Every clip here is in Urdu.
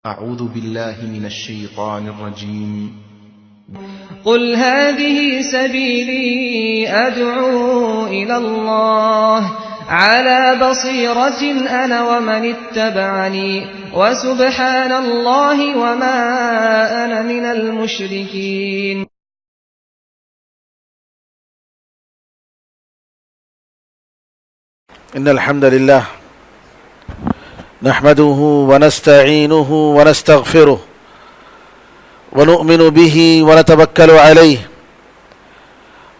أعوذ بالله من الشيطان الرجيم قل هذه سبيلي أدعو إلى الله على بصيرة أنا ومن اتبعني وسبحان الله وما أنا من المشركين. إن الحمد لله نحمده ونستعينه ونستغفره ونؤمن به ونتوكل عليه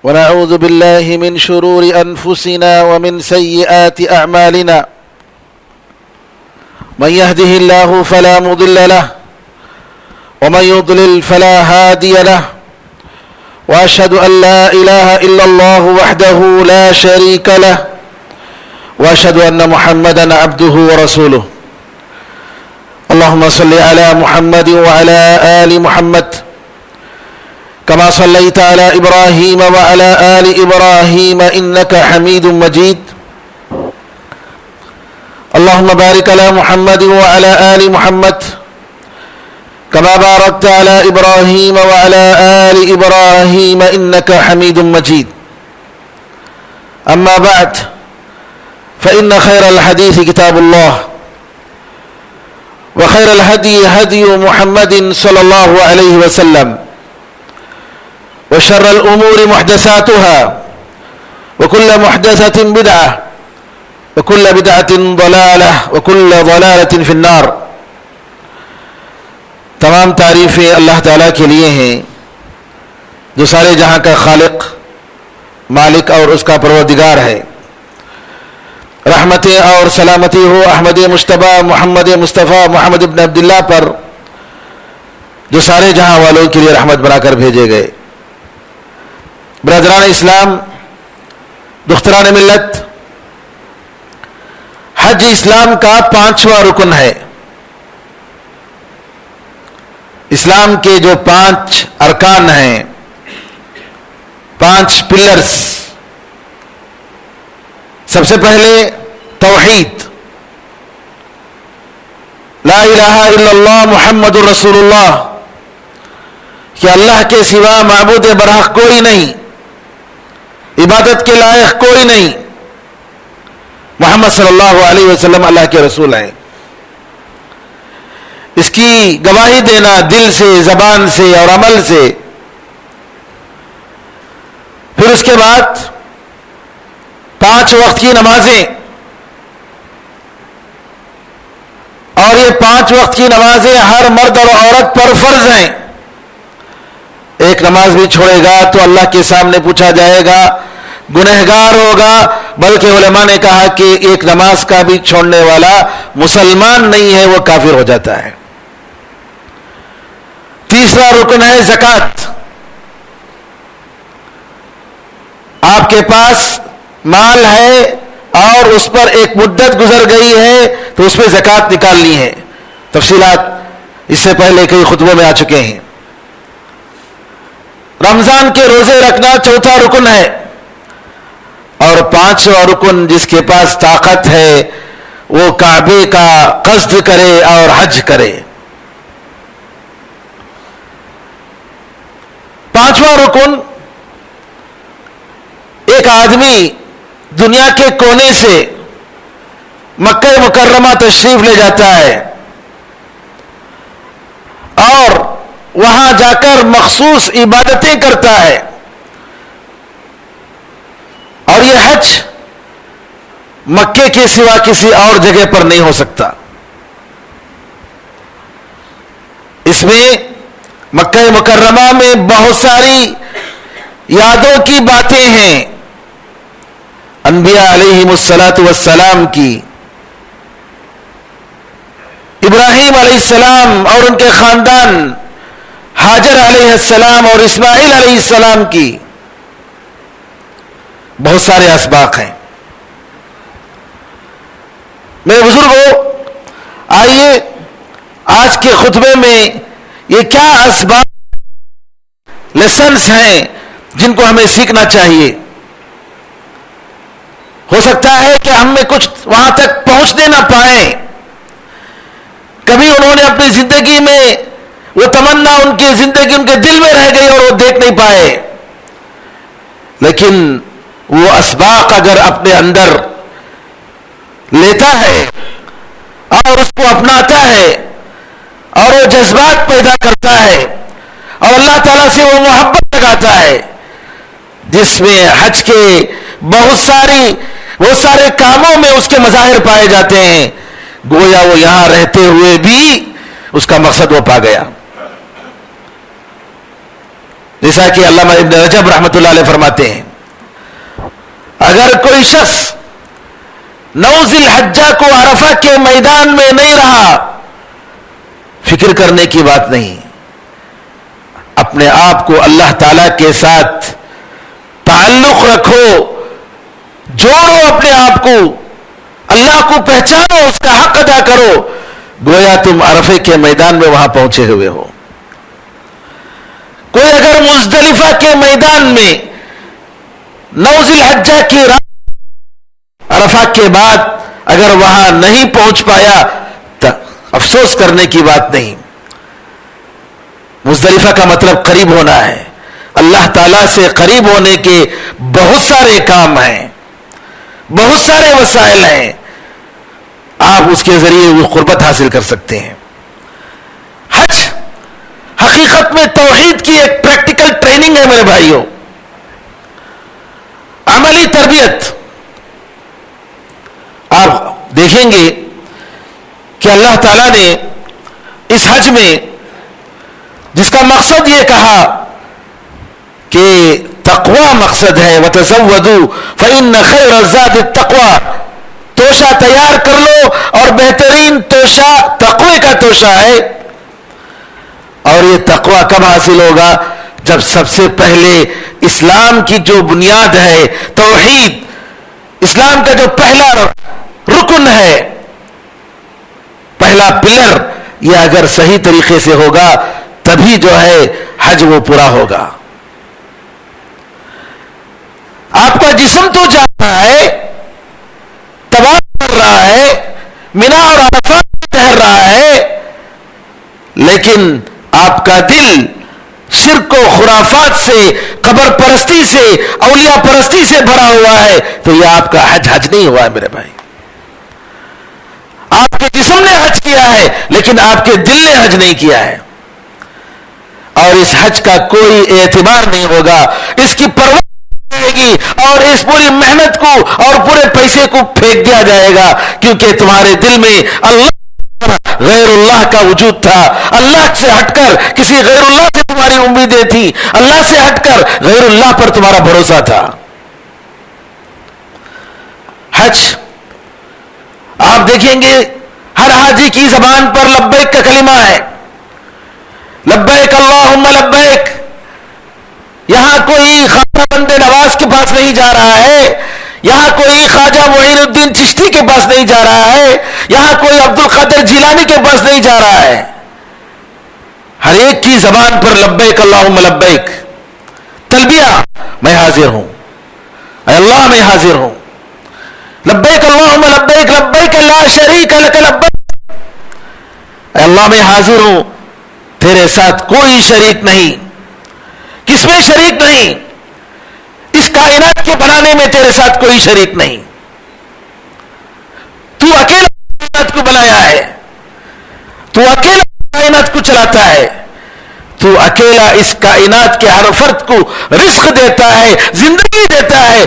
ونعوذ بالله من شرور أنفسنا ومن سيئات أعمالنا. من يهده الله فلا مضل له ومن يضلل فلا هادي له وأشهد أن لا إله إلا الله وحده لا شريك له وأشهد أن محمدًا عبده ورسوله. اللهم صل على محمد وعلى آل محمد كما صليت على إبراهيم وعلى آل إبراهيم إنك حميد مجيد. اللهم بارك على محمد وعلى آل محمد كما باركت على إبراهيم وعلى آل إبراهيم إنك حميد مجيد. أما بعد، فإن خير الحديث كتاب الله وخير الهدي هدي محمد صلى الله عليه وسلم وشر الأمور محدثاتها وكل محدثة بدعة وكل بدعة ضلالة وكل ضلالة في النار. تمام تعریفیں اللہ تعالیٰ کے لیے ہیں جو سارے جہاں کا خالق، مالک اور اس کا پروردگار ہے. رحمتیں اور سلامتی ہو احمد مجتبیٰ محمد مصطفیٰ محمد ابن عبداللہ پر جو سارے جہاں والوں کے لیے رحمت بنا کر بھیجے گئے. برادران اسلام، دختران ملت، حج اسلام کا 5واں رکن ہے. اسلام کے جو 5 ارکان ہیں، 5 پلرز. سب سے پہلے توحید، لا الہ الا اللہ محمد الرسول اللہ، کہ اللہ کے سوا معبود برحق کوئی نہیں، عبادت کے لائق کوئی نہیں، محمد صلی اللہ علیہ وسلم اللہ کے رسول ہیں. اس کی گواہی دینا دل سے، زبان سے اور عمل سے. پھر اس کے بعد 5 وقت کی نمازیں، اور یہ 5 وقت کی نمازیں ہر مرد اور عورت پر فرض ہیں. ایک نماز بھی چھوڑے گا تو اللہ کے سامنے پوچھا جائے گا، گنہگار ہوگا. بلکہ علماء نے کہا کہ ایک نماز کا بھی چھوڑنے والا مسلمان نہیں ہے، وہ کافر ہو جاتا ہے. تیسرا رکن ہے زکوٰۃ. آپ کے پاس مال ہے اور اس پر ایک مدت گزر گئی ہے تو اس پہ زکوٰۃ نکالنی ہے. تفصیلات اس سے پہلے کئی خطبوں میں آ چکے ہیں. رمضان کے روزے رکھنا 4تھا رکن ہے. اور 5واں رکن جس کے پاس طاقت ہے وہ کعبے کا قصد کرے اور حج کرے. 5واں رکن، ایک آدمی دنیا کے کونے سے مکہ مکرمہ تشریف لے جاتا ہے اور وہاں جا کر مخصوص عبادتیں کرتا ہے. اور یہ حج مکے کے سوا کسی اور جگہ پر نہیں ہو سکتا. اس میں مکہ مکرمہ میں بہت ساری یادوں کی باتیں ہیں، انبیاء علیہم السلام کی، ابراہیم علیہ السلام اور ان کے خاندان، ہاجر علیہ السلام اور اسماعیل علیہ السلام کی. بہت سارے اسباق ہیں. میرے بزرگوں، آئیے آج کے خطبے میں یہ کیا اسباق، لیسنز ہیں جن کو ہمیں سیکھنا چاہیے. ہو سکتا ہے کہ ہم میں کچھ وہاں تک پہنچنے نہ پائیں، کبھی انہوں نے اپنی زندگی میں وہ تمنا ان کی زندگی ان کے دل میں رہ گئی اور وہ دیکھ نہیں پائے. لیکن وہ اسباق اگر اپنے اندر لیتا ہے اور اس کو اپناتا ہے اور وہ جذبات پیدا کرتا ہے اور اللہ تعالیٰ سے وہ محبت لگاتا ہے جس میں حج کے بہت سارے کاموں میں اس کے مظاہر پائے جاتے ہیں، گویا وہ یہاں رہتے ہوئے بھی اس کا مقصد وہ پا گیا. جیسا کہ علامہ ابن رجب رحمۃ اللہ علیہ فرماتے ہیں، اگر کوئی شخص 9 ذی الحجہ کو عرفہ کے میدان میں نہیں رہا، فکر کرنے کی بات نہیں، اپنے آپ کو اللہ تعالی کے ساتھ تعلق رکھو، جوڑو اپنے آپ کو، اللہ کو پہچانو، اس کا حق ادا کرو، گویا تم عرفے کے میدان میں وہاں پہنچے ہوئے ہو. کوئی اگر مزدلفہ کے میدان میں 9 ذی الحجہ کی رات عرفہ کے بعد اگر وہاں نہیں پہنچ پایا تو افسوس کرنے کی بات نہیں. مزدلفہ کا مطلب قریب ہونا ہے. اللہ تعالیٰ سے قریب ہونے کے بہت سارے کام ہیں، بہت سارے وسائل ہیں، آپ اس کے ذریعے وہ قربت حاصل کر سکتے ہیں. حج حقیقت میں توحید کی ایک پریکٹیکل ٹریننگ ہے میرے بھائیوں، عملی تربیت. آپ دیکھیں گے کہ اللہ تعالیٰ نے اس حج میں جس کا مقصد یہ کہا کہ تقوی مقصد ہے، وَتَزَوَّدُوا فَإِنَّ خَيْرَ الزَّادِ التَّقْوَى، توشہ تیار کر لو اور بہترین توشہ تقوی کا توشہ ہے. اور یہ تقوی کب حاصل ہوگا؟ جب سب سے پہلے اسلام کی جو بنیاد ہے توحید، اسلام کا جو پہلا رکن ہے، پہلا پلر، یہ اگر صحیح طریقے سے ہوگا تبھی جو ہے حج وہ پورا ہوگا. آپ کا جسم تو جا رہا ہے، طواف کر رہا ہے، منا اور عرفات میں ٹہر رہا ہے، لیکن آپ کا دل شرک و خرافات سے، قبر پرستی سے، اولیاء پرستی سے بھرا ہوا ہے، تو یہ آپ کا حج نہیں ہوا ہے میرے بھائی. آپ کے جسم نے حج کیا ہے لیکن آپ کے دل نے حج نہیں کیا ہے، اور اس حج کا کوئی اعتبار نہیں ہوگا، اس کی پرواہ رہے گی، اور اس پوری محنت کو اور پورے پیسے کو پھینک دیا جائے گا، کیونکہ تمہارے دل میں اللہ غیر اللہ کا وجود تھا. اللہ سے ہٹ کر کسی غیر اللہ سے تمہاری امیدیں تھی، اللہ سے ہٹ کر غیر اللہ پر تمہارا بھروسہ تھا. حج آپ دیکھیں گے ہر حاجی کی زبان پر لبیک کا کلمہ ہے، لبیک اللہم لبیک. یہاں کوئی خواجہ بندے نواز کے پاس نہیں جا رہا ہے، یہاں کوئی خواجہ معین الدین چشتی کے پاس نہیں جا رہا ہے، یہاں کوئی عبد القادر جیلانی کے پاس نہیں جا رہا ہے. ہر ایک کی زبان پر لبیک اللہم لبیک، تلبیہ، میں حاضر ہوں، اے اللہ میں حاضر ہوں، لبیک اللہم لبیک لبیک لا شریک لک لبیک، اے اللہ میں حاضر ہوں، تیرے ساتھ کوئی شریک نہیں. کس میں شریک نہیں؟ اس کائنات کے بنانے میں تیرے ساتھ کوئی شریک نہیں. تو اکیلا کائنات کو بنایا ہے، تو اکیلا کائنات کو چلاتا ہے، تو اکیلا اس کائنات کے ہر فرد کو رزق دیتا ہے، زندگی دیتا ہے،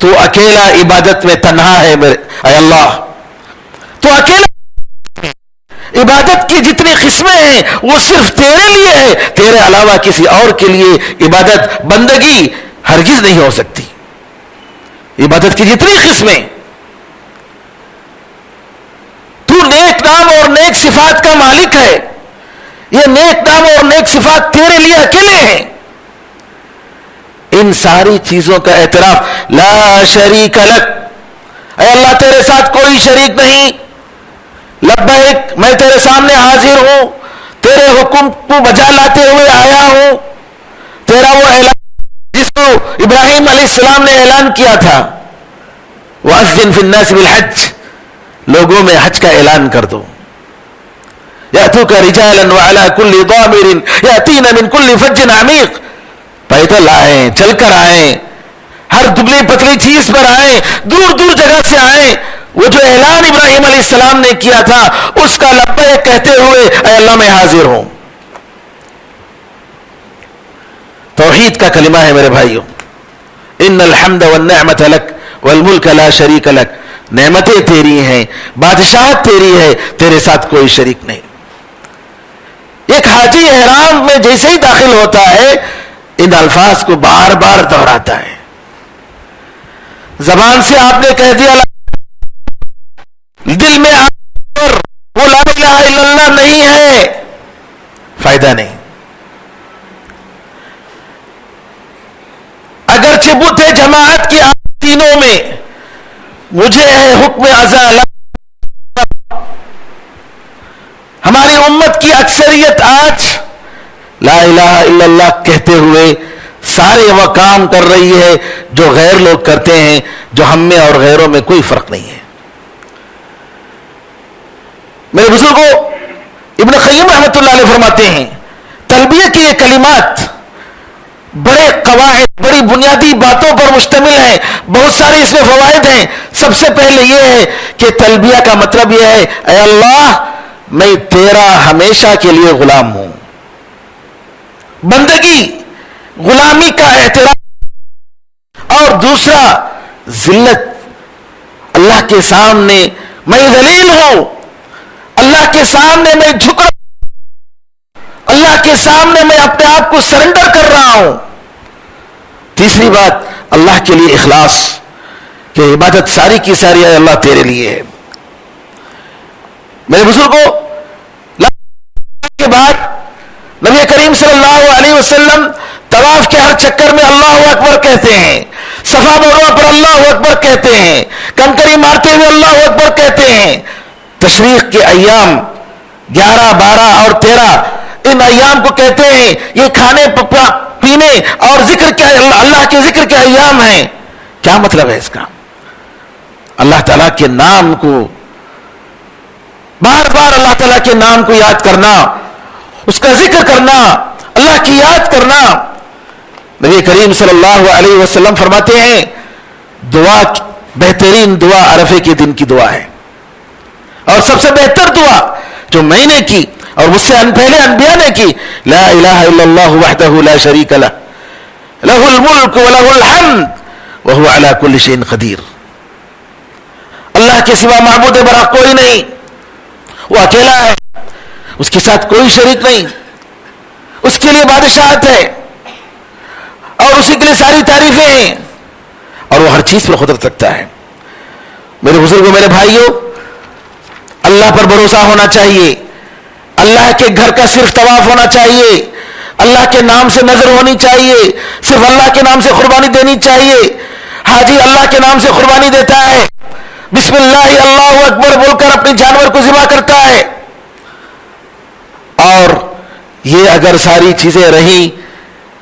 تو اکیلا عبادت میں تنہا ہے میرے اے اللہ. تو اکیلا عبادت کی جتنی قسمیں ہیں وہ صرف تیرے لیے ہے، تیرے علاوہ کسی اور کے لیے عبادت بندگی ہرگز نہیں ہو سکتی. عبادت کی جتنی قسمیں، تو نیک نام اور نیک صفات کا مالک ہے، یہ نیک نام اور نیک صفات تیرے لیے اکیلے ہیں. ان ساری چیزوں کا اعتراف، لا شریک لک، اے اللہ تیرے ساتھ کوئی شریک نہیں، لبیک میں تیرے سامنے حاضر ہوں، تیرے حکم کو بجا لاتے ہوئے آیا ہوں. تیرا وہ اعلان جس کو ابراہیم علیہ السلام نے اعلان کیا تھا، وَأَذِّن فِي النَّاسِ بِالْحَجِّ، لوگوں میں حج کا اعلان کر دو. یاتوک رجالا وعلی کل ضامر یاتین من کل فج عمیق. پیدل آئیں, چل کر آئیں, ہر دبلی پتلی چیز پر آئیں, دور دور جگہ سے آئیں. وہ جو اعلان ابراہیم علیہ السلام نے کیا تھا اس کا لبیک کہتے ہوئے اے اللہ میں حاضر ہوں. توحید کا کلمہ ہے میرے بھائیوں. ان الحمد والنعمت لک والملک لا شریک لک. نعمتیں تیری ہیں, بادشاہت تیری ہے, تیرے ساتھ کوئی شریک نہیں. ایک حاجی احرام میں جیسے ہی داخل ہوتا ہے ان الفاظ کو بار بار دہراتا ہے. زبان سے آپ نے کہہ دیا, دل میں وہ لا الہ الا اللہ نہیں ہے, فائدہ نہیں. اگرچہ بت ہے جماعت کی تینوں میں, مجھے ہے حکم ازا. ہماری امت کی اکثریت آج لا الہ الا اللہ کہتے ہوئے سارے وہ کام کر رہی ہے جو غیر لوگ کرتے ہیں, جو ہم میں اور غیروں میں کوئی فرق نہیں ہے. میرے بزرگوں, ابن قیم رحمۃ اللہ علیہ فرماتے ہیں تلبیہ کے یہ کلمات بڑے قواعد, بڑی بنیادی باتوں پر مشتمل ہیں. بہت سارے اس میں فوائد ہیں. سب سے پہلے یہ ہے کہ تلبیہ کا مطلب یہ ہے اے اللہ میں تیرا ہمیشہ کے لیے غلام ہوں. بندگی, غلامی کا احترام. اور دوسرا ذلت, اللہ کے سامنے میں ذلیل ہوں, اللہ کے سامنے میں جھک رہا ہوں, اللہ کے سامنے میں اپنے آپ کو سرنڈر کر رہا ہوں. تیسری بات اللہ کے لیے اخلاص, کہ عبادت ساری کی ساری ہے اللہ تیرے لیے ہے. میرے بزرگوں, کے بعد نبی کریم صلی اللہ علیہ وسلم طواف کے ہر چکر میں اللہ اکبر کہتے ہیں, صفا مروہ پر اللہ اکبر کہتے ہیں, کنکری مارتے ہوئے اللہ اکبر کہتے ہیں. تشریق کے ایام 11, 12 اور 13 ان ایام کو کہتے ہیں یہ کھانے پینے اور ذکر کے, اللہ کے ذکر کے ایام ہیں. کیا مطلب ہے اس کا؟ اللہ تعالیٰ کے نام کو بار بار, اللہ تعالیٰ کے نام کو یاد کرنا, اس کا ذکر کرنا, اللہ کی یاد کرنا. نبی کریم صلی اللہ علیہ وسلم فرماتے ہیں دعا, بہترین دعا عرفے کے دن کی دعا ہے, اور سب سے بہتر دعا جو میں نے کی اور مجھ سے پہلے انبیاء نے کی, لا الہ الا اللہ وحدہ لا شریک لہ لہ الملک ولہ الحمد وہو علی کل شیء قدیر. اللہ کے سوا معبود برحق کوئی نہیں, وہ اکیلا ہے, اس کے ساتھ کوئی شریک نہیں, اس کے لیے بادشاہت ہے اور اسی کے لیے ساری تعریفیں ہیں, اور وہ ہر چیز پر قدرت رکھتا ہے. میرے بزرگوں, میرے بھائیوں, اللہ پر بھروسہ ہونا چاہیے, اللہ کے گھر کا صرف طواف ہونا چاہیے, اللہ کے نام سے نظر ہونی چاہیے, صرف اللہ کے نام سے قربانی دینی چاہیے. حاجی اللہ کے نام سے قربانی دیتا ہے, بسم اللہ اللہ اکبر بول کر اپنے جانور کو ذبح کرتا ہے. اور یہ اگر ساری چیزیں رہیں,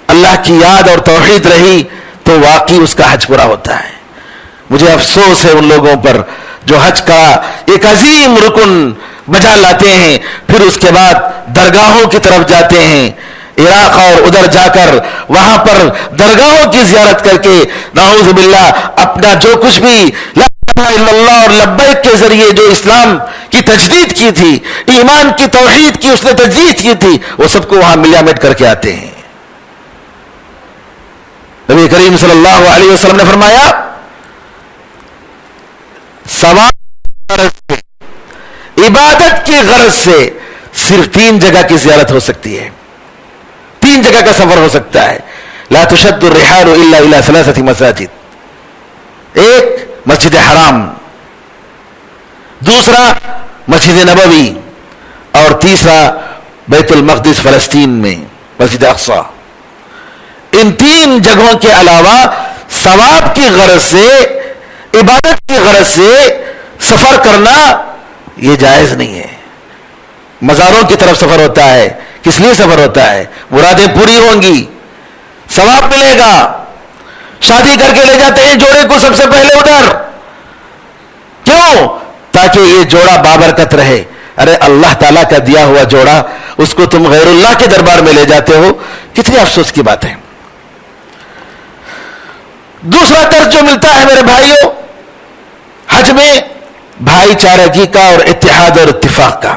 اللہ کی یاد اور توحید رہی, تو واقعی اس کا حج پورا ہوتا ہے. مجھے افسوس ہے ان لوگوں پر جو حج کا ایک عظیم رکن بجا لاتے ہیں, پھر اس کے بعد درگاہوں کی طرف جاتے ہیں, عراق اور ادھر جا کر وہاں پر درگاہوں کی زیارت کر کے نعوذ باللہ اپنا جو کچھ بھی لا الہ الا اللہ اور لبیک کے ذریعے جو اسلام کی تجدید کی تھی, ایمان کی توحید کی اس نے تجدید کی تھی, وہ سب کو وہاں ملیامٹ کر کے آتے ہیں. نبی کریم صلی اللہ علیہ وسلم نے فرمایا ثواب عبادت کی غرض سے صرف 3 جگہ کی زیارت ہو سکتی ہے, 3 جگہ کا سفر ہو سکتا ہے. لا تشد الرحال الا الى 3 مساجد, ایک مسجد حرام, دوسرا مسجد نبوی, اور تیسرا بیت المقدس فلسطین میں مسجد اقصی. ان 3 جگہوں کے علاوہ ثواب کی غرض سے, عبادت کی غرض سے سفر کرنا یہ جائز نہیں ہے. مزاروں کی طرف سفر ہوتا ہے, کس لیے سفر ہوتا ہے؟ مرادیں پوری ہوں گی, ثواب ملے گا. شادی کر کے لے جاتے ہیں جوڑے کو سب سے پہلے ادھر, کیوں؟ تاکہ یہ جوڑا بابرکت رہے. ارے اللہ تعالیٰ کا دیا ہوا جوڑا اس کو تم غیر اللہ کے دربار میں لے جاتے ہو, کتنی افسوس کی بات ہے. دوسرا درس جو ملتا ہے میرے بھائیوں حج میں, بھائی چارگی کا اور اتحاد اور اتفاق کا.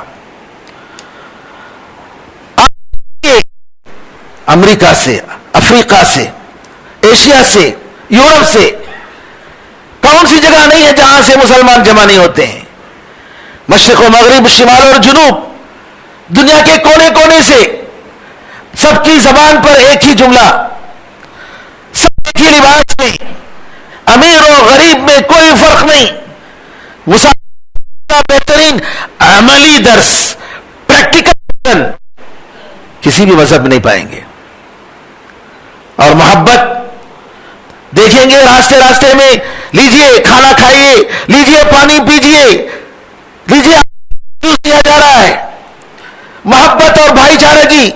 امریکہ سے, افریقہ سے, ایشیا سے, یورپ سے کون سی جگہ نہیں ہے جہاں سے مسلمان جمع نہیں ہوتے ہیں. مشرق و مغرب, شمال اور جنوب, دنیا کے کونے کونے سے, سب کی زبان پر ایک ہی جملہ, سب ایک ہی لباس میں, امیر و غریب میں کوئی فرق نہیں. مسلمان کا بہترین عملی درس, پریکٹیکل کسی بھی مذہب میں نہیں پائیں گے. اور محبت دیکھیں گے راستے راستے میں, لیجئے کھانا کھائیے, لیجئے پانی پیجئے, لیجئے جوس دیا جا رہا ہے. محبت اور بھائی چارگی.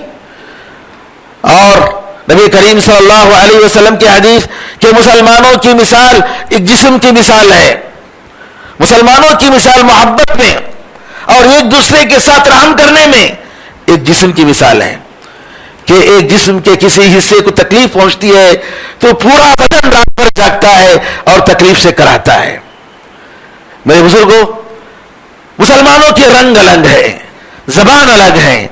اور نبی کریم صلی اللہ علیہ وسلم کی حدیث کہ مسلمانوں کی مثال ایک جسم کی مثال ہے. مسلمانوں کی مثال محبت میں اور ایک دوسرے کے ساتھ رحم کرنے میں ایک جسم کی مثال ہے کہ ایک جسم کے کسی حصے کو تکلیف پہنچتی ہے تو پورا بدن رات بھر جاگتا ہے اور تکلیف سے کراتا ہے. میرے بزرگوں, مسلمانوں کے رنگ الگ ہے, زبان الگ ہے,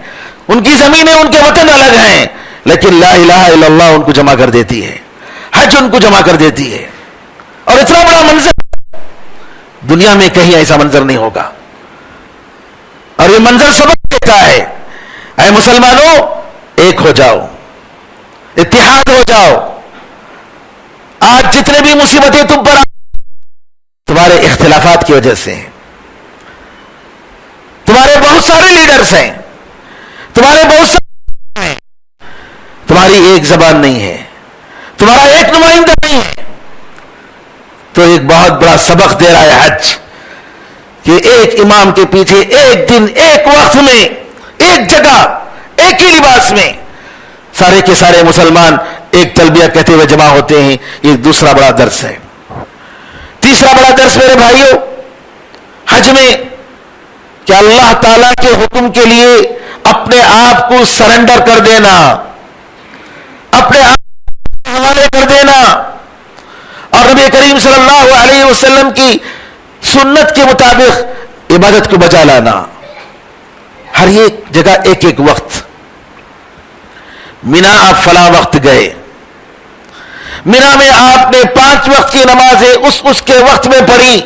ان کی زمینیں, ان کے وطن الگ ہیں, لیکن لا الہ الا اللہ ان کو جمع کر دیتی ہے, حج ان کو جمع کر دیتی ہے. اور اتنا بڑا منظر دنیا میں کہیں ایسا منظر نہیں ہوگا. اور یہ منظر سبق دیتا ہے, اے مسلمانوں ایک ہو جاؤ, اتحاد ہو جاؤ. آج جتنے بھی مصیبتیں تم پر تمہارے اختلافات کی وجہ سے ہیں. تمہارے بہت سارے لیڈرز ہیں, تمہارے بہت سارے ہیں, تمہاری ایک زبان نہیں ہے, تمہارا ایک نمائندہ نہیں ہے. تو ایک بہت بڑا سبق دے رہا ہے حج کہ ایک امام کے پیچھے ایک دن, ایک وقت میں, ایک جگہ, ایک ہی لباس میں سارے کے سارے مسلمان ایک تلبیہ کہتے ہوئے جمع ہوتے ہیں. یہ دوسرا بڑا درس ہے. تیسرا بڑا درس میرے بھائیوں حج میں کہ اللہ تعالیٰ کے حکم کے لیے اپنے آپ کو سرنڈر کر دینا, اپنے آپ کو حوالے کر دینا, اور نبی کریم صلی اللہ علیہ وسلم کی سنت کے مطابق عبادت کو بچا لانا. ہر ایک جگہ ایک ایک وقت. مینا آپ فلاں وقت گئے, مینا میں آپ نے 5 وقت کی نمازیں اس کے وقت میں پڑھی,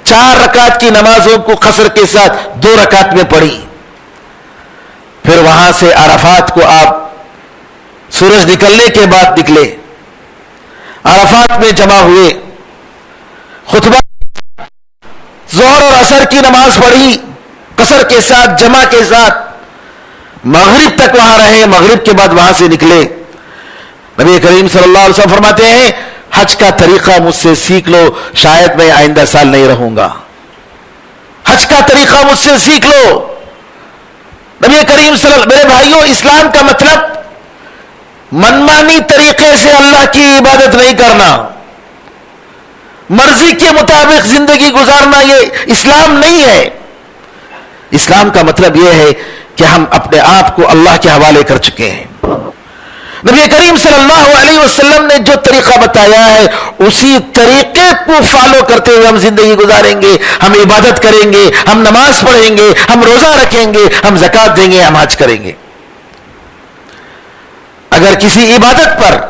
4 رکعت کی نمازوں کو قصر کے ساتھ 2 رکعت میں پڑھی. پھر وہاں سے عرفات کو آپ سورج نکلنے کے بعد نکلے, عرفات میں جمع ہوئے, خطبہ ظہر اور عصر کی نماز پڑھی قصر کے ساتھ, جمع کے ساتھ, مغرب تک وہاں رہے, مغرب کے بعد وہاں سے نکلے. نبی کریم صلی اللہ علیہ وسلم فرماتے ہیں حج کا طریقہ مجھ سے سیکھ لو, شاید میں آئندہ سال نہیں رہوں گا. حج کا طریقہ مجھ سے سیکھ لو. نبی کریم صلی اللہ, میرے بھائیوں اسلام کا مطلب منمانی طریقے سے اللہ کی عبادت نہیں کرنا, مرضی کے مطابق زندگی گزارنا یہ اسلام نہیں ہے. اسلام کا مطلب یہ ہے کہ ہم اپنے آپ کو اللہ کے حوالے کر چکے ہیں. نبی کریم صلی اللہ علیہ وسلم نے جو طریقہ بتایا ہے اسی طریقے کو فالو کرتے ہوئے ہم زندگی گزاریں گے, ہم عبادت کریں گے, ہم نماز پڑھیں گے, ہم روزہ رکھیں گے, ہم زکوٰۃ دیں گے, ہم حج کریں گے. اگر کسی عبادت پر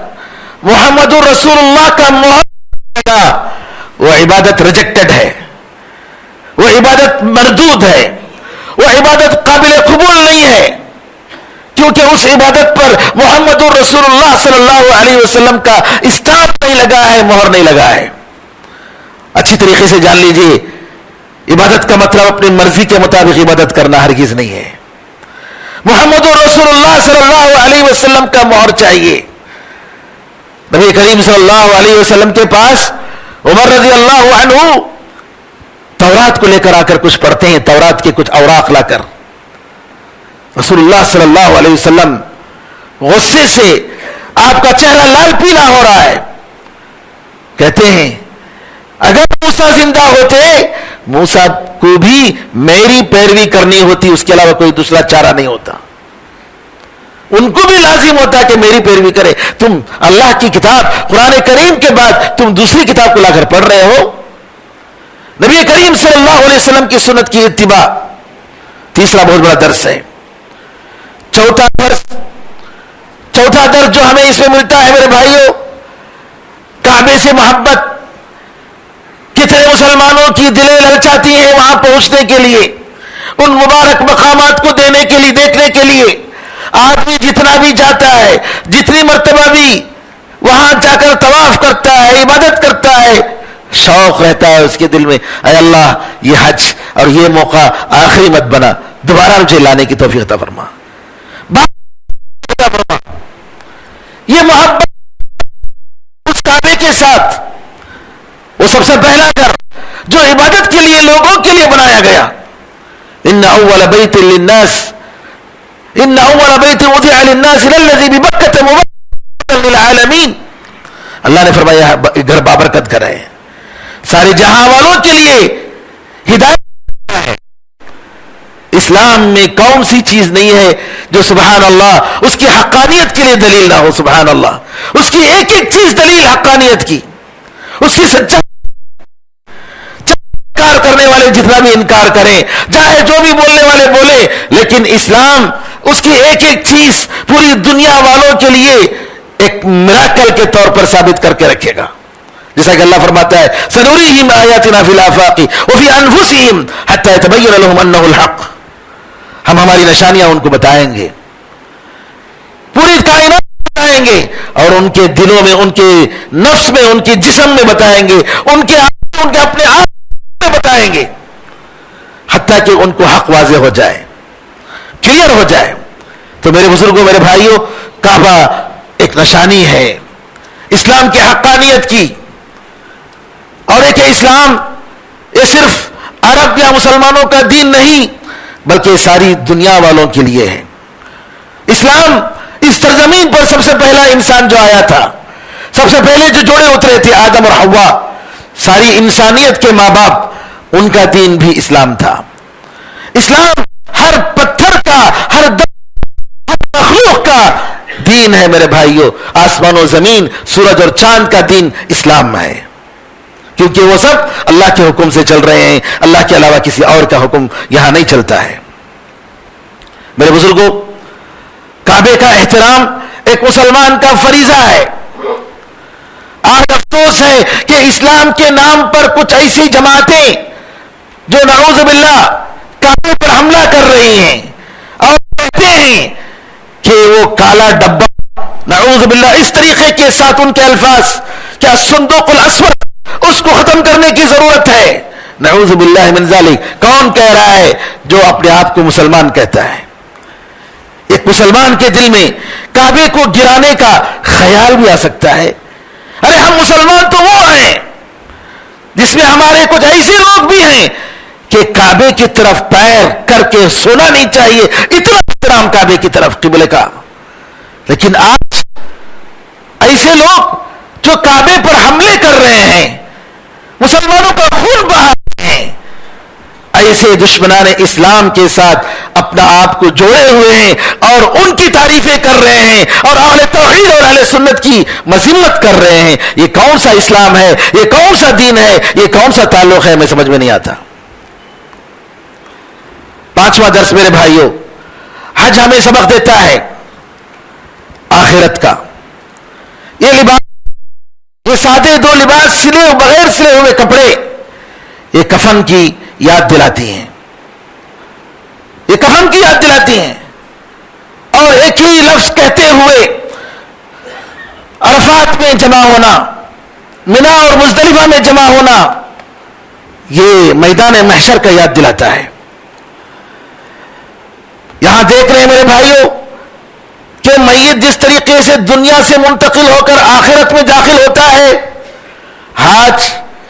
محمد رسول اللہ کا مہر لگا وہ عبادت ریجیکٹڈ ہے, وہ عبادت مردود ہے, وہ عبادت قابل قبول نہیں ہے, کیونکہ اس عبادت پر محمد رسول اللہ صلی اللہ علیہ وسلم کا اسٹامپ نہیں لگا ہے, مہر نہیں لگا ہے. اچھی طریقے سے جان لیجئے عبادت کا مطلب اپنی مرضی کے مطابق عبادت کرنا ہرگز نہیں ہے. محمد رسول اللہ صلی اللہ علیہ وسلم کا مہر چاہیے. نبی کریم صلی اللہ علیہ وسلم کے پاس عمر رضی اللہ عنہ تورات کو لے کر آ کر کچھ پڑھتے ہیں, تورات کے کچھ اوراق لا کر. رسول اللہ صلی اللہ علیہ وسلم غصے سے آپ کا چہرہ لال پیلا ہو رہا ہے. کہتے ہیں اگر موسیٰ زندہ ہوتے موسیٰ کو بھی میری پیروی کرنی ہوتی, اس کے علاوہ کوئی دوسرا چارہ نہیں ہوتا. ان کو بھی لازم ہوتا کہ میری پیروی کرے. تم اللہ کی کتاب قرآن کریم کے بعد تم دوسری کتاب کو لا کر پڑھ رہے ہو. نبی کریم صلی اللہ علیہ وسلم کی سنت کی اتباع تیسرا بہت بڑا درس ہے. چوتھا درس جو ہمیں اس میں ملتا ہے میرے بھائیوں, کعبے سے محبت. کتنے مسلمانوں کی دلیں للچاتی ہیں وہاں پہنچنے کے لیے, ان مبارک مقامات کو دینے کے لیے, دیکھنے کے لیے. آدمی جتنا بھی جاتا ہے, جتنی مرتبہ بھی وہاں جا کر طواف کرتا ہے, عبادت کرتا ہے, شوق رہتا ہے اس کے دل میں, اے اللہ یہ حج اور یہ موقع آخری مت بنا, دوبارہ مجھے لانے کی توفیق عطا فرما. یہ محبت اس کعبے کے ساتھ, وہ سب سے پہلا گھر جو عبادت کے لیے لوگوں کے لیے بنایا گیا. ان اول بیت للناس ان اول بیت وضع للناس الذي ببکۃ مبارکا للعالمین. اللہ نے فرمایا گھر بابرکت گھر ہے, سارے جہاں والوں کے لیے ہدایت ہے. اسلام میں کون سی چیز نہیں ہے جو سبحان اللہ اس کی حقانیت کے لیے دلیل نہ ہو. سبحان اللہ, اس کی ایک ایک چیز دلیل حقانیت کی, اس کی سچائی. انکار کرنے والے جتنا بھی انکار کریں, چاہے جو بھی بولنے والے بولے, لیکن اسلام اس کی ایک ایک چیز پوری دنیا والوں کے لیے ایک میراکل کے طور پر ثابت کر کے رکھے گا. جیسا کہ اللہ فرماتا ہے سنوریہم آیاتنا فی الآفاق وفی انفسہم حتی یتبین لہم انہ الحق. ہم ہماری نشانیاں ان کو بتائیں گے, پوری کائنات بتائیں گے, اور ان کے دلوں میں, ان کے نفس میں, ان کے جسم میں بتائیں گے, ان کے اپنے آپ میں بتائیں گے, حتیٰ کہ ان کو حق واضح ہو جائے, کلیئر ہو جائے. تو میرے بزرگوں, میرے بھائیوں, کعبہ ایک نشانی ہے اسلام کے حقانیت کی. اور ایک اسلام یہ صرف عرب یا مسلمانوں کا دین نہیں بلکہ ساری دنیا والوں کے لیے ہے. اسلام اس سرزمین پر سب سے پہلا انسان جو آیا تھا, سب سے پہلے جو جوڑے اترے تھے آدم اور حوا, ساری انسانیت کے ماں باپ, ان کا دین بھی اسلام تھا. اسلام ہر پتھر کا, ہر مخلوق کا دین ہے میرے بھائیوں. آسمان و زمین, سورج اور چاند کا دین اسلام ہے, کیونکہ وہ سب اللہ کے حکم سے چل رہے ہیں. اللہ کے علاوہ کسی اور کا حکم یہاں نہیں چلتا ہے. میرے بزرگوں, کعبے کا احترام ایک مسلمان کا فریضہ ہے. آج افسوس ہے کہ اسلام کے نام پر کچھ ایسی جماعتیں جو نعوذ باللہ کعبے پر حملہ کر رہی ہیں اور کہتے ہیں کہ وہ کالا ڈبہ, نعوذ باللہ اس طریقے کے ساتھ ان کے الفاظ, کیا صندوق الاسود, اس کو ختم کرنے کی ضرورت ہے. نعوذ باللہ من ذالک. کون کہہ رہا ہے جو اپنے آپ کو مسلمان کہتا ہے؟ ایک مسلمان کے دل میں کعبے کو گرانے کا خیال بھی آ سکتا ہے. ارے ہم مسلمان تو وہ ہیں جس میں ہمارے کچھ ایسے لوگ بھی ہیں کہ کعبے کی طرف پیر کر کے سونا نہیں چاہیے, اتنا احترام کعبے کی طرف, قبلے کا. لیکن آج ایسے لوگ جو کعبے پر حملے کر رہے ہیں, مسلمانوں کا خون بہا رہے ہیں, ایسے دشمنان اسلام کے ساتھ اپنا آپ کو جوڑے ہوئے ہیں اور ان کی تعریفیں کر رہے ہیں اور اہل توحید اور اہل سنت کی مذمت کر رہے ہیں. یہ کون سا اسلام ہے, یہ کون سا دین ہے, یہ کون سا تعلق ہے, ہمیں سمجھ میں نہیں آتا. پانچواں درس میرے بھائیوں, حج ہمیں سبق دیتا ہے آخرت کا. یہ لباس, یہ سادے دو لباس, سلے بغیر سلے ہوئے کپڑے, یہ کفن کی یاد دلاتی ہیں, یہ کفن کی یاد دلاتی ہیں. اور ایک ہی لفظ کہتے ہوئے عرفات میں جمع ہونا, منا اور مزدلفہ میں جمع ہونا, یہ میدان محشر کا یاد دلاتا ہے. یہاں دیکھ رہے ہیں میرے بھائیوں کہ میت جس طریقے سے دنیا سے منتقل ہو کر آخرت میں داخل ہوتا ہے,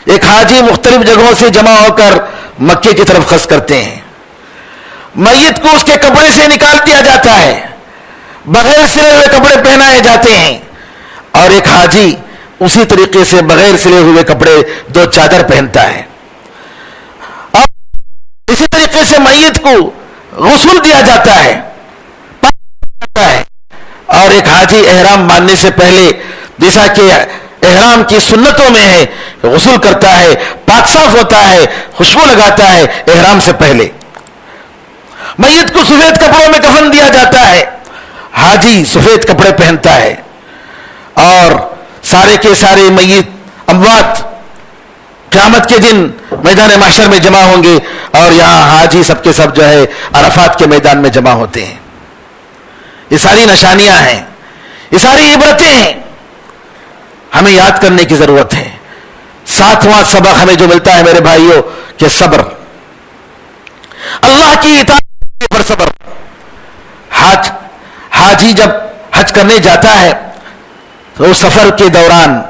ایک حاجی مختلف جگہوں سے جمع ہو کر مکے کی طرف خس کرتے ہیں. میت کو اس کے کپڑے سے نکال دیا جاتا ہے, بغیر سلے ہوئے کپڑے پہنائے جاتے ہیں, اور ایک حاجی اسی طریقے سے بغیر سلے ہوئے کپڑے 2 چادر پہنتا ہے. اور اسی طریقے سے میت کو غسل دیا جاتا ہے. اور ایک حاجی احرام باندھنے سے پہلے جیسا کہ احرام کی سنتوں میں ہے غسل کرتا ہے, پاک صاف ہوتا ہے, خوشبو لگاتا ہے احرام سے پہلے. میت کو سفید کپڑوں میں کفن دیا جاتا ہے, حاجی سفید کپڑے پہنتا ہے. اور سارے کے سارے میت اموات قیامت کے دن میدان محشر میں جمع ہوں گے, اور یہاں حاجی سب کے سب جو ہے عرفات کے میدان میں جمع ہوتے ہیں. یہ ساری نشانیاں ہیں, یہ ساری عبرتیں ہیں, ہمیں یاد کرنے کی ضرورت ہے. 7واں سبق ہمیں جو ملتا ہے میرے بھائیوں کہ صبر, اللہ کی اطاعت پر صبر. حاجی جب حج کرنے جاتا ہے تو سفر کے دوران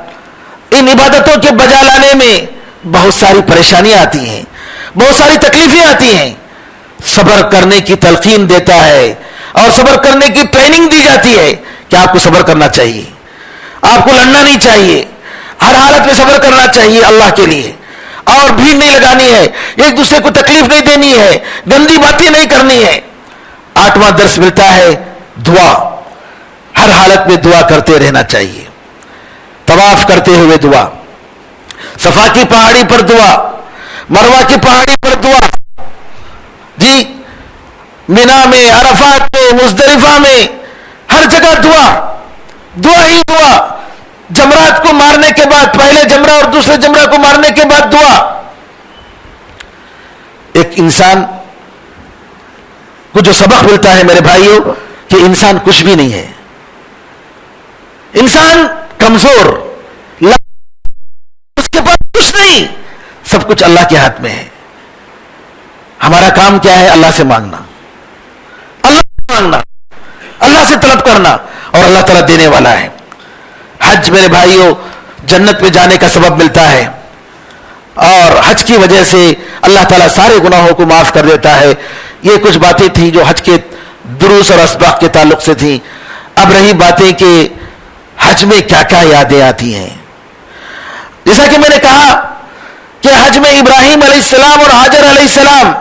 ان عبادتوں کے بجا لانے میں بہت ساری پریشانیاں آتی ہیں, بہت ساری تکلیفیں آتی ہیں. صبر کرنے کی تلقین دیتا ہے اور صبر کرنے کی ٹریننگ دی جاتی ہے کہ آپ کو صبر کرنا چاہیے, آپ کو لڑنا نہیں چاہیے, ہر حالت میں صبر کرنا چاہیے اللہ کے لیے, اور بھیڑ نہیں لگانی ہے, ایک دوسرے کو تکلیف نہیں دینی ہے, گندی باتیں نہیں کرنی ہے. 8واں درس ملتا ہے دعا, ہر حالت میں دعا کرتے رہنا چاہیے. طواف کرتے ہوئے دعا, صفا کی پہاڑی پر دعا, مروہ کی پہاڑی پر دعا, جی مینا میں, عرفات میں, مزدلفہ میں, ہر جگہ دعا, دعا ہی دعا. جمرات کو مارنے کے بعد پہلے جمرہ اور دوسرے جمرہ کو مارنے کے بعد دعا. ایک انسان کو جو سبق ملتا ہے میرے بھائیوں کہ انسان کچھ بھی نہیں ہے, انسان کمزور, اس کے پاس کچھ نہیں, سب کچھ اللہ کے ہاتھ میں ہے. ہمارا کام کیا ہے؟ اللہ سے مانگنا, اللہ سے طلب کرنا, اور اللہ تعالیٰ دینے والا ہے. حج میرے بھائیوں جنت میں جانے کا سبب ملتا ہے, اور حج کی وجہ سے اللہ تعالیٰ سارے گناہوں کو معاف کر دیتا ہے. یہ کچھ باتیں تھیں جو حج کے دروس اور اسباق کے تعلق سے تھیں. اب رہی باتیں کہ حج میں کیا کیا یادیں آتی ہیں. جیسا کہ میں نے کہا کہ حج میں ابراہیم علیہ السلام اور حاجر علیہ السلام,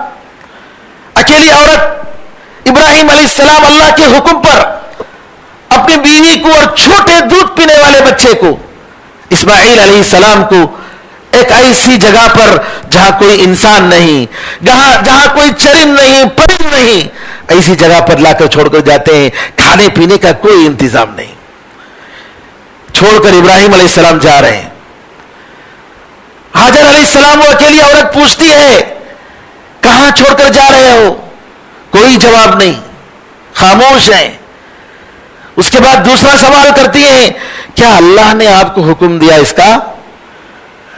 اکیلی عورت ابراہیم علیہ السلام اللہ کے حکم پر اپنی بیوی کو اور چھوٹے دودھ پینے والے بچے کو اسماعیل علیہ السلام کو ایک ایسی جگہ پر جہاں کوئی انسان نہیں, جہاں کوئی چرند نہیں, پرند نہیں, ایسی جگہ پر لا کر چھوڑ کر جاتے ہیں. کھانے پینے کا کوئی انتظام نہیں, چھوڑ کر ابراہیم علیہ السلام جا رہے ہیں. حاجر علیہ السلام وہ اکیلی عورت پوچھتی ہے کہاں چھوڑ کر جا رہے ہو؟ کوئی جواب نہیں, خاموش ہیں. اس کے بعد دوسرا سوال کرتی ہیں کیا اللہ نے آپ کو حکم دیا اس کا؟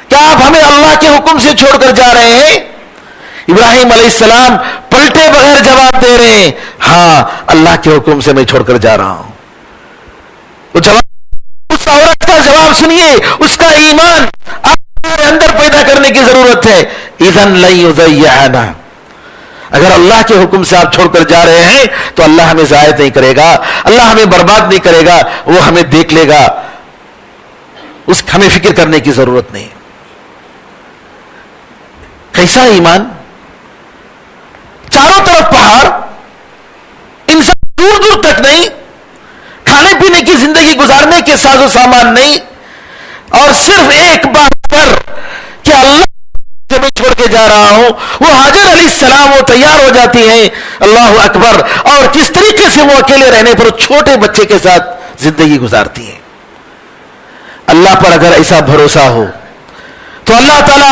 کیا آپ ہمیں اللہ کے حکم سے چھوڑ کر جا رہے ہیں؟ ابراہیم علیہ السلام پلٹے بغیر جواب دے رہے ہیں ہاں اللہ کے حکم سے میں چھوڑ کر جا رہا ہوں. وہ جواب, اس عورت کا جواب سنیے, اس کا ایمان اپنے اندر پیدا کرنے کی ضرورت ہے. اذن لن یضیعنا, اگر اللہ کے حکم سے آپ چھوڑ کر جا رہے ہیں تو اللہ ہمیں ضائع نہیں کرے گا, اللہ ہمیں برباد نہیں کرے گا, وہ ہمیں دیکھ لے گا. ہمیں فکر کرنے کی ضرورت نہیں. کیسا ایمان, چاروں طرف پہاڑ, انسان دور دور تک نہیں, کھانے پینے کی زندگی گزارنے کے ساز و سامان نہیں, اور صرف ایک بات پر کہ اللہ میں چھوڑ کے جا رہا ہوں. وہ حاجر علیہ السلام وہ تیار ہو جاتی ہیں, اللہ اکبر, اور کس طریقے سے وہ اکیلے رہنے پر چھوٹے بچے کے ساتھ زندگی گزارتی ہیں. اللہ پر اگر ایسا بھروسہ ہو تو اللہ تعالیٰ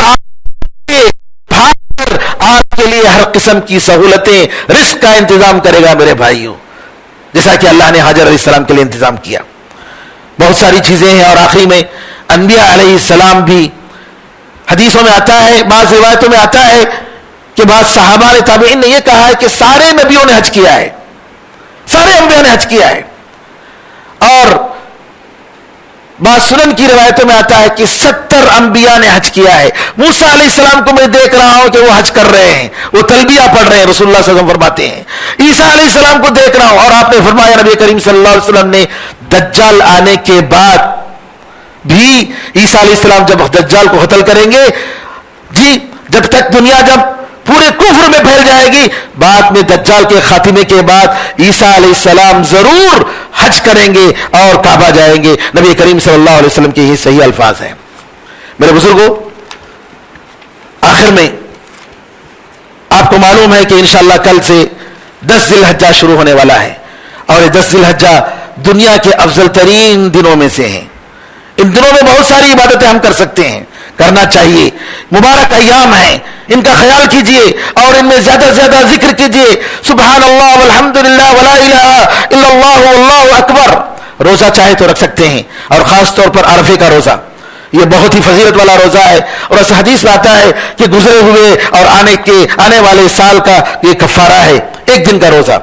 آپ کے لیے ہر قسم کی سہولتیں, رزق کا انتظام کرے گا میرے بھائیوں, جیسا کہ اللہ نے حاجر علیہ السلام کے لیے انتظام کیا. بہت ساری چیزیں ہیں, اور آخری میں انبیاء علیہ السلام بھی, حدیثوں میں آتا ہے, بعض روایتوں میں آتا ہے کہ بعض صحابہ نے, تابعین نے یہ کہا ہے کہ سارے نبیوں نے حج کیا ہے, سارے انبیاء نے حج کیا ہے. اور بعض سنن کی روایتوں میں آتا ہے کہ 70 انبیاء نے حج کیا ہے. موسیٰ علیہ السلام کو میں دیکھ رہا ہوں کہ وہ حج کر رہے ہیں, وہ تلبیہ پڑھ رہے ہیں, رسول اللہ صلی اللہ علیہ وسلم فرماتے ہیں. عیسیٰ علیہ السلام کو دیکھ رہا ہوں, اور آپ نے فرمایا نبی کریم صلی اللہ علیہ وسلم نے دجال آنے کے بعد بھی عیسیٰ علیہ السلام جب دجال کو قتل کریں گے، جی جب تک دنیا جب پورے کفر میں پھیل جائے گی، بعد میں دجال کے خاتمے کے بعد عیسیٰ علیہ السلام ضرور حج کریں گے اور کعبہ جائیں گے۔ نبی کریم صلی اللہ علیہ وسلم کے یہ صحیح الفاظ ہیں۔ میرے بزرگوں، آخر میں آپ کو معلوم ہے کہ انشاءاللہ کل سے 10 ذی الحجہ شروع ہونے والا ہے، اور یہ 10 ذی الحجہ دنیا کے افضل ترین دنوں میں سے ہیں۔ ان دنوں میں بہت ساری عبادتیں ہم کر سکتے ہیں، کرنا چاہیے، مبارک ایام ہیں، ان کا خیال کیجئے اور ان میں زیادہ سے زیادہ ذکر کیجئے، سبحان اللہ والحمدللہ ولا الہ الا اللہ واللہ اکبر۔ روزہ چاہے تو رکھ سکتے ہیں، اور خاص طور پر عرفے کا روزہ، یہ بہت ہی فضیلت والا روزہ ہے، اور اس حدیث میں آتا ہے کہ گزرے ہوئے اور آنے والے سال کا یہ کفارہ ہے، ایک دن کا روزہ۔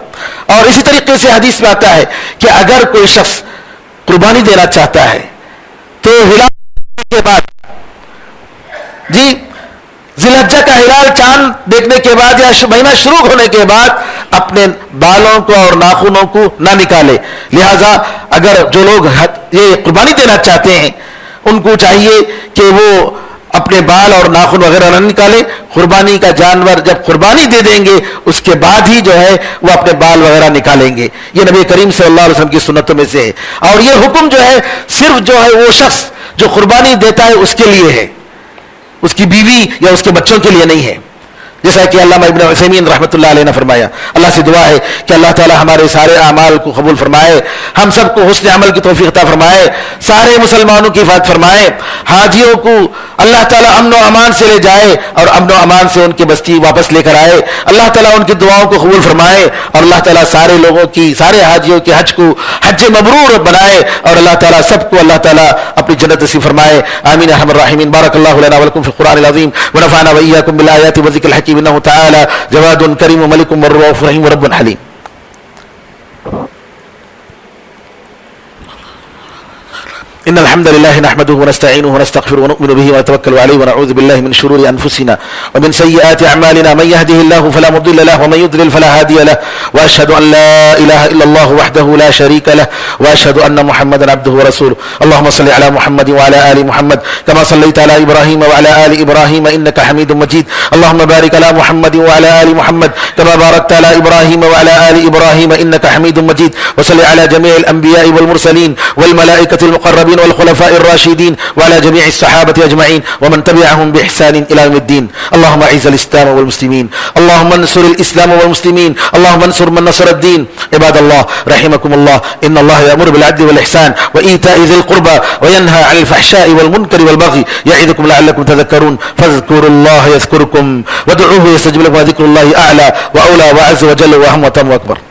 اور اسی طریقے سے حدیث میں آتا ہے کہ اگر کوئی شخص قربانی دینا چاہتا ہے تو ہلال کے بعد، جی ذی الحجہ کا ہلال چاند دیکھنے کے بعد یا مہینہ شروع ہونے کے بعد اپنے بالوں کو اور ناخنوں کو نہ نکالے۔ لہذا اگر جو لوگ یہ قربانی دینا چاہتے ہیں ان کو چاہیے کہ وہ اپنے بال اور ناخن وغیرہ نہ نکالے، قربانی کا جانور جب قربانی دے دیں گے اس کے بعد ہی جو ہے وہ اپنے بال وغیرہ نکالیں گے۔ یہ نبی کریم صلی اللہ علیہ وسلم کی سنتوں میں سے ہے، اور یہ حکم جو ہے صرف جو ہے وہ شخص جو قربانی دیتا ہے اس کے لیے ہے، اس کی بیوی یا اس کے بچوں کے لیے نہیں ہے۔ جیسا کہ علامہ ابن عثیمین رحمۃ اللہ علیہ نے فرمایا، اللہ سے دعا ہے کہ اللہ تعالی ہمارے سارے اعمال کو قبول فرمائے، ہم سب کو حسن عمل کی توفیق عطا فرمائے، سارے مسلمانوں کی حفاظت فرمائے، حاجیوں کو اللہ تعالی امن و امان سے لے جائے اور امن و امان سے ان کی بستی واپس لے کر آئے، اللہ تعالی ان کی دعاؤں کو قبول فرمائے، اور اللہ تعالی سارے لوگوں کی، سارے حاجیوں کے حج کو حج مبرور بنائے، اور اللہ تعالی سب کو اللہ تعالی اپنی جنت نصیب فرمائے، آمین ارحم الراحمین۔ بارک اللہ لنا ولکم فی القرآن العظیم ونفعنا وإياكم بالآیات والذکر الحکیم، انه تعالی جواد کریم ملک رؤوف رحیم رب حلیم۔ إن الحمد لله نحمده ونستعينه ونستغفره ونؤمن به ونتوكل عليه ونعوذ بالله من شرور أنفسنا ومن سيئات أعمالنا، من يهده الله فلا مضل له ومن يضلل فلا هادي له، وأشهد أن لا إله إلا الله وحده لا شريك له، وأشهد أن محمدا عبده ورسوله۔ اللهم صل على محمد وعلى آل محمد كما صليت على إبراهيم وعلى آل إبراهيم إنك حميد مجيد، اللهم بارك على محمد وعلى آل محمد كما باركت على إبراهيم وعلى آل إبراهيم إنك حميد مجيد، وصل على جميع الأنبياء والمرسلين والملائكة المقربين والخلفاء الراشدين وعلى جميع الصحابة أجمعين ومن تبعهم بإحسان إلى يوم الدين۔ اللهم أعز الإسلام والمسلمين، اللهم انصر الإسلام والمسلمين، اللهم انصر من نصر الدين۔ عباد الله رحمكم الله، إن الله يأمر بالعدل والإحسان وإيتاء ذي القربى وينهى عن الفحشاء والمنكر والبغي يعظكم لعلكم تذكرون، فاذكروا الله يذكركم وادعوه يستجب لكم، وذكر الله أعلى وأولى وأعز وجل وأهم وأتم وأكبر۔